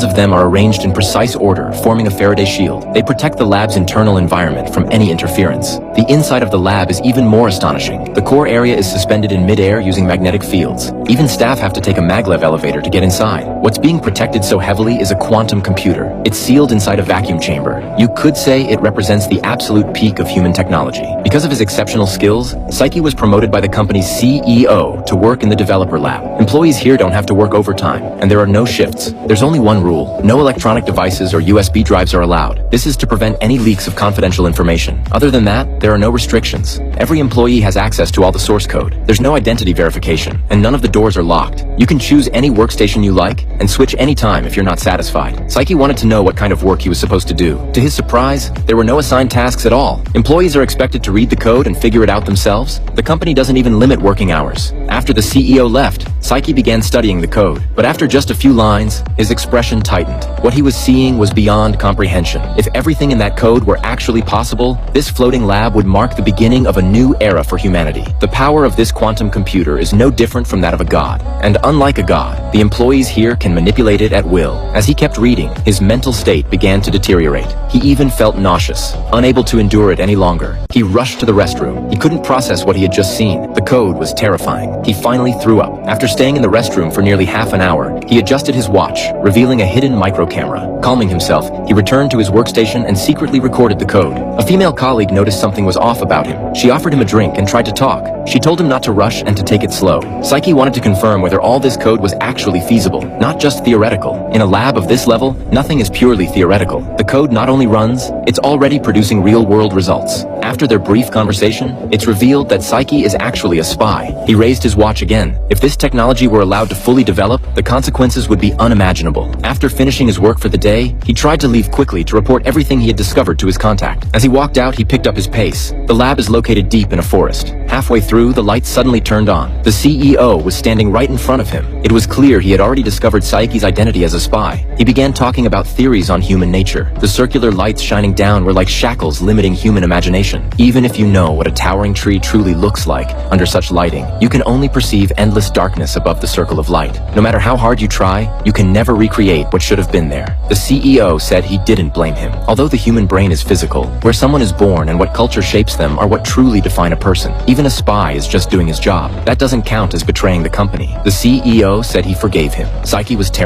Dozens of them are arranged in precise order, forming a Faraday shield. They protect the lab's internal environment from any interference. The inside of the lab is even more astonishing. The core area is suspended in mid-air using magnetic fields. Even staff have to take a maglev elevator to get inside. What's being protected so heavily is a quantum computer. It's sealed inside a vacuum chamber. You could say it represents the absolute peak of human technology. Because of his exceptional skills, Psyche was promoted by the company's CEO to work in the developer lab. Employees here don't have to work overtime, and there are no shifts. There's only one rule: no electronic devices or USB drives are allowed. This is to prevent any leaks of confidential information. Other than that, there are no restrictions. Every employee has access to all the source code. There's no identity verification, and none of the doors are locked. You can choose any workstation you like and switch anytime if you're not satisfied. Psyche wanted to know what kind of work he was supposed to do. To his surprise, there were no assigned tasks at all. Employees are expected to read the code and figure it out themselves. The company doesn't even limit working hours. After the CEO left, Psyche began studying the code. But after just a few lines, his expression tightened. What he was seeing was beyond comprehension. If everything in that code were actually possible, this floating lab would mark the beginning of a new era for humanity. The power of this quantum computer is no different from that of a god. And unlike a god, the employees here can manipulate it at will. As he kept reading, his mental state began to deteriorate. He even felt nauseous, unable to endure it any longer. He rushed to the restroom. He couldn't process what he had just seen. The code was terrifying. He finally threw up. After staying in the restroom for nearly half an hour, he adjusted his watch, revealing a hidden micro camera. Calming himself, he returned to his workstation and secretly recorded the code. A female colleague noticed something was off about him. She offered him a drink and tried to talk. She told him not to rush and to take it slow. Psyche wanted to confirm whether all this code was actually feasible, not just theoretical. In a lab of this level, nothing is purely theoretical. The code not only runs, it's already producing real-world results. After their brief conversation, it's revealed that Psyche is actually a spy. He raised his watch again. If this technology were allowed to fully develop, the consequences would be unimaginable. After finishing his work for the day, he tried to leave quickly to report everything he had discovered to his contact. As he walked out, he picked up his pace. The lab is located deep in a forest. Halfway through, the lights suddenly turned on. The CEO was standing right in front of him. It was clear he had already discovered Psyche's identity as a spy. He began talking about theories on human nature. The circular lights shining down were like shackles limiting human imagination. Even if you know what a towering tree truly looks like under such lighting, you can only perceive endless darkness above the circle of light. No matter how hard you try, you can never recreate what should have been there. The CEO said he didn't blame him. Although the human brain is physical, where someone is born and what culture shapes them are what truly define a person. Even a spy is just doing his job. That doesn't count as betraying the company. The CEO said he forgave him. Psyche was terrified.